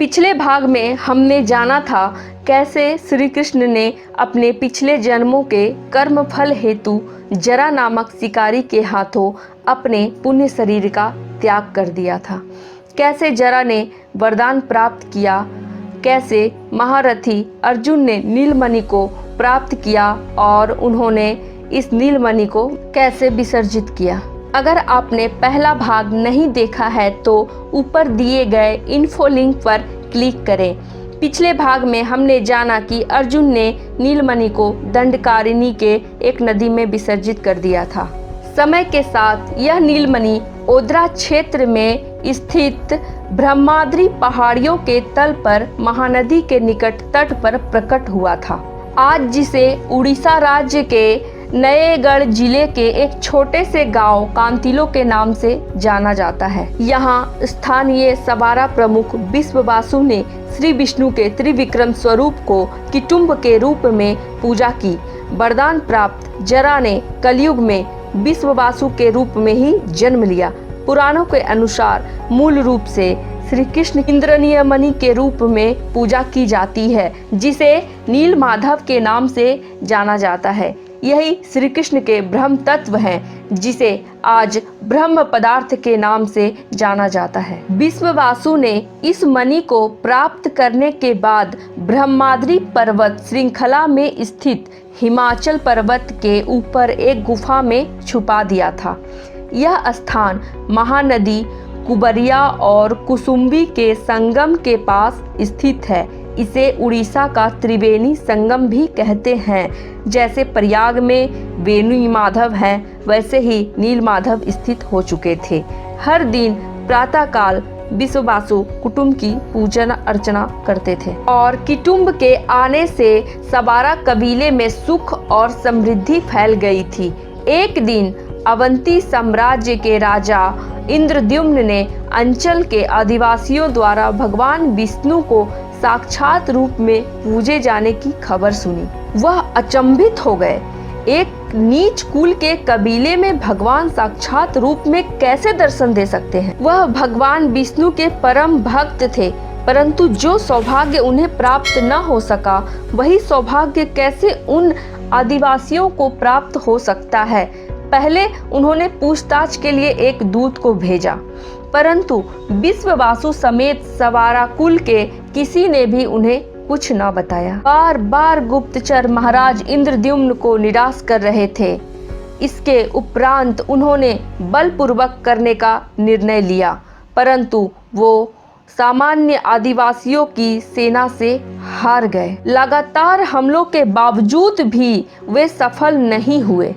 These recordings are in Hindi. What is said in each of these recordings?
पिछले भाग में हमने जाना था कैसे श्री कृष्ण ने अपने पिछले जन्मों के कर्म फल हेतु जरा नामक शिकारी के हाथों अपने पुण्य शरीर का त्याग कर दिया था। कैसे जरा ने वरदान प्राप्त किया, कैसे महारथी अर्जुन ने नीलमणि को प्राप्त किया और उन्होंने इस नीलमणि को कैसे विसर्जित किया। अगर आपने पहला भाग नहीं देखा है तो ऊपर दिए गए इन्फो लिंक पर क्लिक करें। पिछले भाग में हमने जाना कि अर्जुन ने नीलमणि को दंडकारिणी के एक नदी में विसर्जित कर दिया था। समय के साथ यह नीलमणि ओद्रा क्षेत्र में स्थित ब्रह्माद्रि पहाड़ियों के तल पर महानदी के निकट तट पर प्रकट हुआ था। आज जिसे उड़ीसा राज्य के नयेगढ़ जिले के एक छोटे से गांव कांतिलो के नाम से जाना जाता है। यहाँ स्थानीय सवारा प्रमुख विश्ववासु ने श्री विष्णु के त्रिविक्रम स्वरूप को किटुम्ब के रूप में पूजा की। वरदान प्राप्त जरा ने कलयुग में विश्ववासु के रूप में ही जन्म लिया। पुराणों के अनुसार मूल रूप से श्री कृष्ण इंद्रनीलमणि के रूप में पूजा की जाती है, जिसे नील माधव के नाम से जाना जाता है। यही श्री कृष्ण के ब्रह्म तत्व हैं, जिसे आज ब्रह्म पदार्थ के नाम से जाना जाता है। विश्ववासु ने इस मणि को प्राप्त करने के बाद ब्रह्माद्रि पर्वत श्रृंखला में स्थित हिमाचल पर्वत के ऊपर एक गुफा में छुपा दिया था। यह स्थान महानदी कुबरिया और कुसुम्बी के संगम के पास स्थित है। इसे उड़ीसा का त्रिवेणी संगम भी कहते हैं। जैसे प्रयाग में वेणु माधव है, वैसे ही नील माधव स्थित हो चुके थे। हर दिन प्रातःकाल विश्ववासु कुटुम्ब की पूजन अर्चना करते थे और किटुम्ब के आने से सवारा कबीले में सुख और समृद्धि फैल गई थी। एक दिन अवंती साम्राज्य के राजा इंद्रद्युम्न ने अंचल के आदिवासियों द्वारा भगवान विष्णु को साक्षात रूप में पूजे जाने की खबर सुनी। वह अचंभित हो गए। एक नीच कुल के कबीले में भगवान साक्षात रूप में कैसे दर्शन दे सकते हैं। वह भगवान विष्णु के परम भक्त थे, परंतु जो सौभाग्य उन्हें प्राप्त न हो सका, वही सौभाग्य कैसे उन आदिवासियों को प्राप्त हो सकता है। पहले उन्होंने पूछताछ के लिए एक दूत को भेजा, परंतु विश्ववासु समेत सवारा कुल के किसी ने भी उन्हें कुछ न बताया। बार बार गुप्तचर महाराज इंद्रद्युम्न को निराश कर रहे थे। इसके उपरांत उन्होंने बलपूर्वक करने का निर्णय लिया, परंतु वो सामान्य आदिवासियों की सेना से हार गए। लगातार हमलों के बावजूद भी वे सफल नहीं हुए।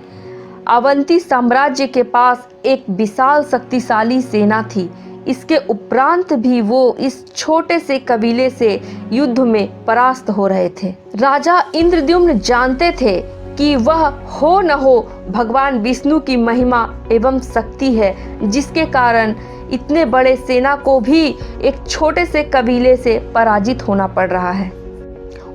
अवंती साम्राज्य के पास एक विशाल शक्तिशाली सेना थी। इसके उपरांत भी वो इस छोटे से कबीले से युद्ध में परास्त हो रहे थे। राजा इंद्रद्युम्न जानते थे कि वह हो न हो भगवान विष्णु की महिमा एवं शक्ति है, जिसके कारण इतने बड़े सेना को भी एक छोटे से कबीले से पराजित होना पड़ रहा है।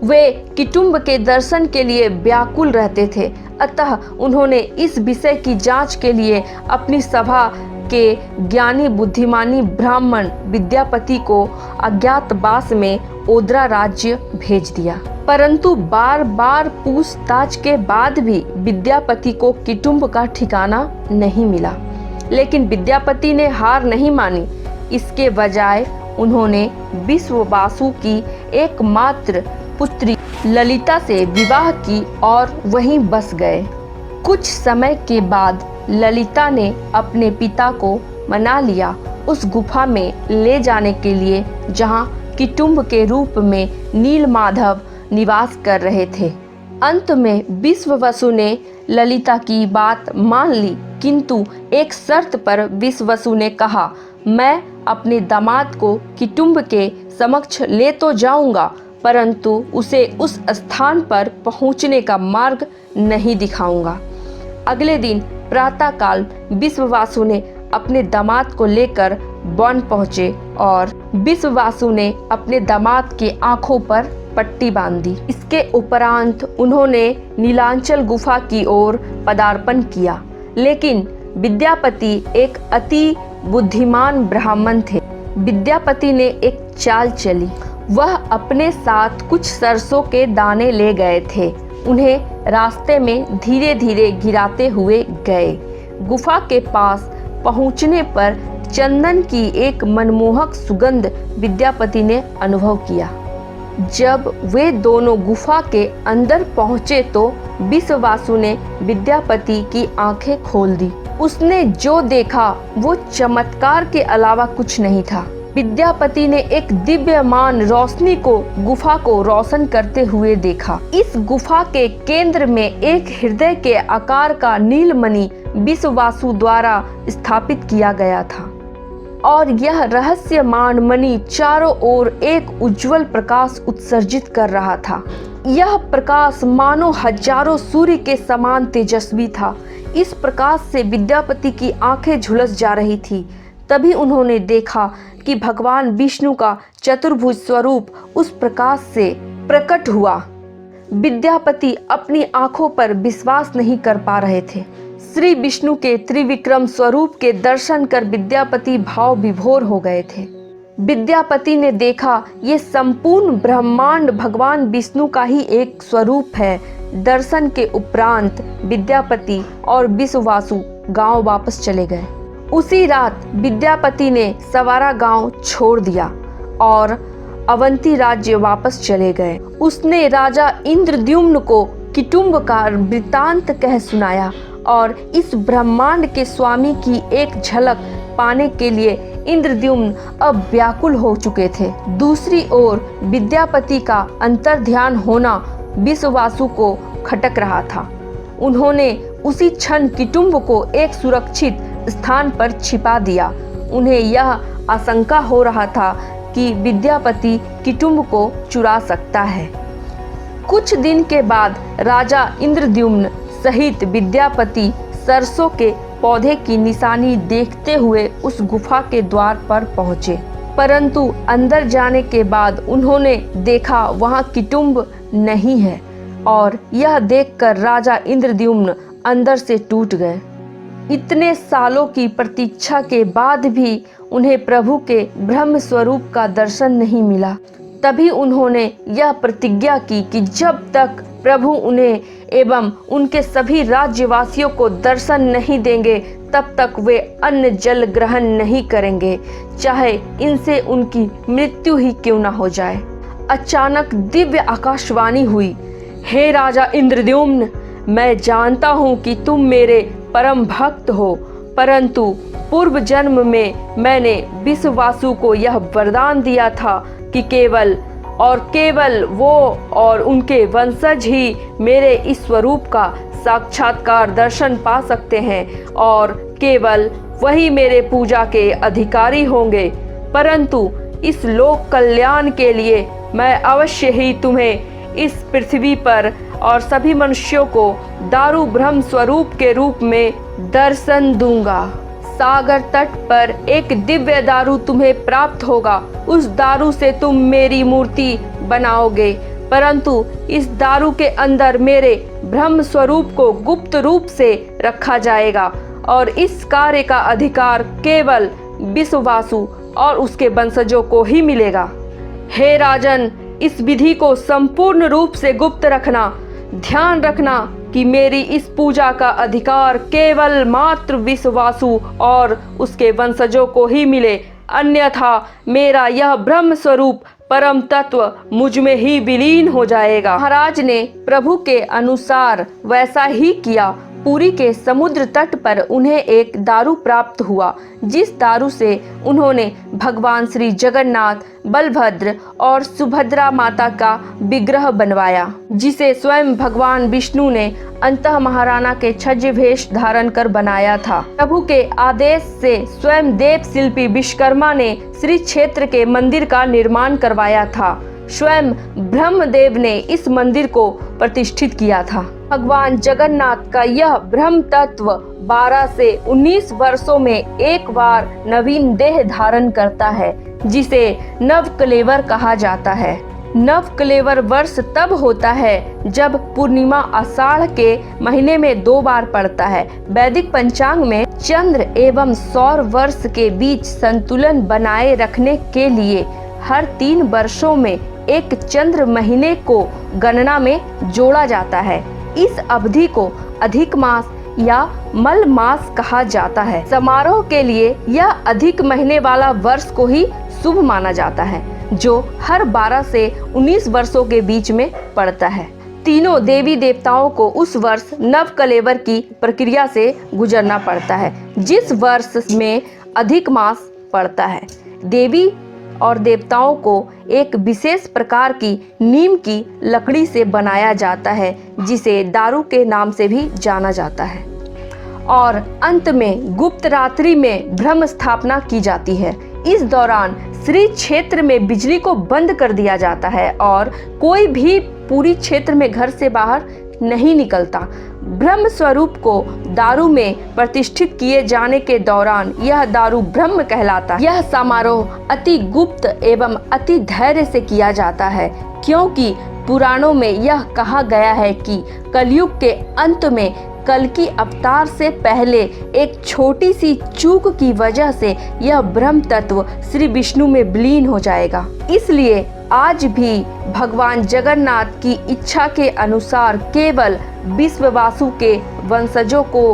वे किटुम्ब के दर्शन के लिए व्याकुल रहते थे, अतः उन्होंने इस विषय की जांच के लिए अपनी सभा के ज्ञानी बुद्धिमानी ब्राह्मण विद्यापति को अज्ञातवास में ओद्रा राज्य भेज दिया। परंतु बार बार पूछताछ के बाद भी विद्यापति को किटुम्ब का ठिकाना नहीं मिला। लेकिन विद्यापति ने हार नहीं मानी। इसके बजाय उन्होंने विश्ववासु की एकमात्र पुत्री ललिता से विवाह की और वहीं बस गए। कुछ समय के बाद ललिता ने अपने पिता को मना लिया उस गुफा में ले जाने के लिए जहां किटुम्ब के रूप में नील माधव निवास कर रहे थे। अंत में विश्ववसु ने ललिता की बात मान ली, किंतु एक शर्त पर विश्ववसु ने कहा, मैं अपने दामाद को किटुम्ब के समक्ष ले तो जाऊंगा, परंतु उसे उस स्थान पर पहुंचने का मार्ग नहीं दिखाऊंगा। अगले दिन प्रातःकाल विश्ववासु ने अपने दामाद को लेकर वन पहुंचे और विश्ववासु ने अपने दामाद के आंखों पर पट्टी बांध दी। इसके उपरांत उन्होंने नीलांचल गुफा की ओर पदार्पण किया। लेकिन विद्यापति एक अति बुद्धिमान ब्राह्मण थे। विद्यापति ने एक चाल चली। वह अपने साथ कुछ सरसों के दाने ले गए थे। उन्हें रास्ते में धीरे धीरे गिराते हुए गए। गुफा के पास पहुंचने पर चंदन की एक मनमोहक सुगंध विद्यापति ने अनुभव किया। जब वे दोनों गुफा के अंदर पहुंचे तो विश्ववासु ने विद्यापति की आंखें खोल दी। उसने जो देखा वो चमत्कार के अलावा कुछ नहीं था। विद्यापति ने एक दिव्यमान रोशनी को गुफा को रोशन करते हुए देखा। इस गुफा के केंद्र में एक हृदय के आकार का नीलमणि विश्ववासु द्वारा स्थापित किया गया था और यह रहस्यमान मणि चारों ओर एक उज्जवल प्रकाश उत्सर्जित कर रहा था। यह प्रकाश मानो हजारों सूर्य के समान तेजस्वी था। इस प्रकाश से विद्यापति की आंखें झुलस जा रही थी। तभी उन्होंने देखा कि भगवान विष्णु का चतुर्भुज स्वरूप उस प्रकाश से प्रकट हुआ। विद्यापति अपनी आंखों पर विश्वास नहीं कर पा रहे थे। श्री विष्णु के त्रिविक्रम स्वरूप के दर्शन कर विद्यापति भाव विभोर हो गए थे। विद्यापति ने देखा ये संपूर्ण ब्रह्मांड भगवान विष्णु का ही एक स्वरूप है। दर्शन के उपरांत विद्यापति और विश्ववासु गांव वापस चले गए। उसी रात विद्यापति ने सवारा गांव छोड़ दिया और अवंती राज्य वापस चले गए। उसने राजा इंद्रद्युम्न को किटुम्ब का वृत्तांत कह सुनाया और इस ब्रह्मांड के स्वामी की एक झलक पाने के लिए इंद्रद्युम्न अब व्याकुल हो चुके थे। दूसरी ओर विद्यापति का अंतर्ध्यान होना विश्ववासु को खटक रहा था। उन्होंने उसी क्षण किटुम्ब को एक सुरक्षित स्थान पर छिपा दिया। उन्हें यह आशंका हो रहा था कि विद्यापति किटुम्ब को चुरा सकता है। कुछ दिन के बाद राजा इंद्रद्युम्न सहित विद्यापति सरसों के पौधे की निशानी देखते हुए उस गुफा के द्वार पर पहुंचे, परंतु अंदर जाने के बाद उन्होंने देखा वहां किटुम्ब नहीं है और यह देखकर राजा इंद्रद्युम्न अंदर से टूट गए। इतने सालों की प्रतीक्षा के बाद भी उन्हें प्रभु के ब्रह्म स्वरूप का दर्शन नहीं मिला। तभी उन्होंने यह प्रतिज्ञा की कि जब तक प्रभु उन्हें एवं उनके सभी राज्यवासियों को दर्शन नहीं देंगे तब तक वे अन्न जल ग्रहण नहीं करेंगे, चाहे इनसे उनकी मृत्यु ही क्यों न हो जाए। अचानक दिव्य आकाशवाणी हुई, हे राजा इंद्रद्युम्न, मैं जानता हूँ कि तुम मेरे परम भक्त हो, परंतु पूर्व जन्म में मैंने विश्ववासु को यह वरदान दिया था कि केवल और केवल वो और उनके वंशज ही मेरे इस स्वरूप का साक्षात्कार दर्शन पा सकते हैं और केवल वही मेरे पूजा के अधिकारी होंगे। परंतु इस लोक कल्याण के लिए मैं अवश्य ही तुम्हें इस पृथ्वी पर और सभी मनुष्यों को दारू ब्रह्म स्वरूप के रूप में दर्शन दूंगा। सागर तट पर एक दिव्य दारू तुम्हें प्राप्त होगा। उस दारू से तुम मेरी मूर्ति बनाओगे, परंतु इस दारू के अंदर मेरे ब्रह्म स्वरूप को गुप्त रूप से रखा जाएगा और इस कार्य का अधिकार केवल विश्ववासु और उसके वंशजों को ही मिलेगा। हे राजन, इस विधि को संपूर्ण रूप से गुप्त रखना। ध्यान रखना कि मेरी इस पूजा का अधिकार केवल मात्र विश्ववासु और उसके वंशजों को ही मिले, अन्यथा मेरा यह ब्रह्म स्वरूप परम तत्व मुझ में ही विलीन हो जाएगा। महाराज ने प्रभु के अनुसार वैसा ही किया। पुरी के समुद्र तट पर उन्हें एक दारू प्राप्त हुआ, जिस दारू से उन्होंने भगवान श्री जगन्नाथ, बलभद्र और सुभद्रा माता का विग्रह बनवाया, जिसे स्वयं भगवान विष्णु ने अंतः महाराणा के छज्ज वेश धारण कर बनाया था। प्रभु के आदेश से स्वयं देव शिल्पी विश्वकर्मा ने श्री क्षेत्र के मंदिर का निर्माण करवाया था। स्वयं ब्रह्मदेव ने इस मंदिर को प्रतिष्ठित किया था। भगवान जगन्नाथ का यह ब्रह्म तत्व 12 से 19 वर्षों में एक बार नवीन देह धारण करता है, जिसे नवकलेवर कहा जाता है। नवकलेवर वर्ष तब होता है जब पूर्णिमा आषाढ़ के महीने में 2 बार पड़ता है। वैदिक पंचांग में चंद्र एवं सौर वर्ष के बीच संतुलन बनाए रखने के लिए हर 3 वर्षों में एक चंद्र महीने को गणना में जोड़ा जाता है। इस अवधि को अधिक मास या मल मास कहा जाता है। समारोह के लिए यह अधिक महीने वाला वर्ष को ही शुभ माना जाता है, जो हर 12 से 19 वर्षों के बीच में पड़ता है। तीनों देवी देवताओं को उस वर्ष नव कलेवर की प्रक्रिया से गुजरना पड़ता है, जिस वर्ष में अधिक मास पड़ता है। देवी और देवताओं को एक विशेष प्रकार की नीम की लकड़ी से बनाया जाता है, जिसे दारू के नाम से भी जाना जाता है। और अंत में गुप्त रात्रि में ब्रह्म स्थापना की जाती है। इस दौरान श्री क्षेत्र में बिजली को बंद कर दिया जाता है और कोई भी पूरी क्षेत्र में घर से बाहर नहीं निकलता। ब्रह्म स्वरूप को दारू में प्रतिष्ठित किए जाने के दौरान यह दारू ब्रह्म कहलाता है। यह समारोह अति गुप्त एवं अति धैर्य से किया जाता है, क्योंकि पुराणों में यह कहा गया है कि कलयुग के अंत में कल्कि अवतार से पहले एक छोटी सी चूक की वजह से यह ब्रह्म तत्व श्री विष्णु में विलीन हो जाएगा। इसलिए आज भी भगवान जगन्नाथ की इच्छा के अनुसार केवल विश्ववासु के वंशजों को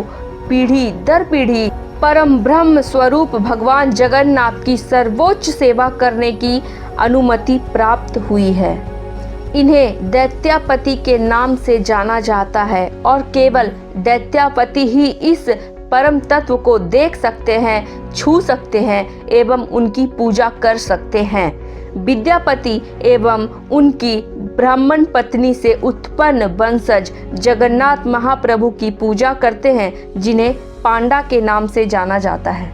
पीढ़ी दर पीढ़ी परम ब्रह्म स्वरूप भगवान जगन्नाथ की सर्वोच्च सेवा करने की अनुमति प्राप्त हुई है। इन्हें दैत्यापति के नाम से जाना जाता है और केवल दैत्यापति ही इस परम तत्व को देख सकते हैं, छू सकते हैं एवं उनकी पूजा कर सकते हैं। विद्यापति एवं उनकी ब्राह्मण पत्नी से उत्पन्न वंशज जगन्नाथ महाप्रभु की पूजा करते हैं, जिन्हें पांडा के नाम से जाना जाता है।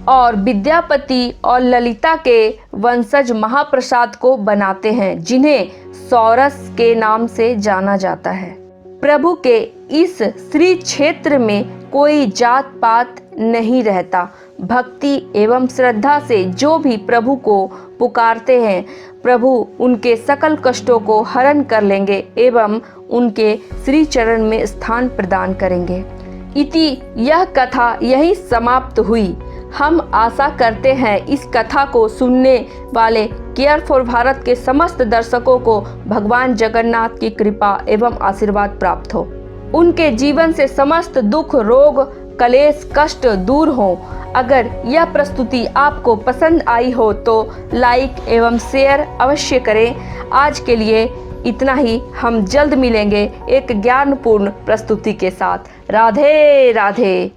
और विद्यापति और ललिता के वंशज महाप्रसाद को बनाते हैं, जिन्हें सौरस के नाम से जाना जाता है। प्रभु के इस श्री क्षेत्र में कोई जात पात नहीं रहता। भक्ति एवं श्रद्धा से जो भी प्रभु को पुकारते हैं, प्रभु उनके सकल कष्टों को हरण कर लेंगे एवं उनके श्री चरण में स्थान प्रदान करेंगे। इति यह कथा यही समाप्त हुई। हम आशा करते हैं इस कथा को सुनने वाले केयर फॉर भारत के समस्त दर्शकों को भगवान जगन्नाथ की कृपा एवं आशीर्वाद प्राप्त हो। उनके जीवन से समस्त दुख, रोग, कलेश, कष्ट दूर हो। अगर यह प्रस्तुति आपको पसंद आई हो तो लाइक एवं शेयर अवश्य करें। आज के लिए इतना ही। हम जल्द मिलेंगे एक ज्ञानपूर्ण प्रस्तुति के साथ। राधे राधे।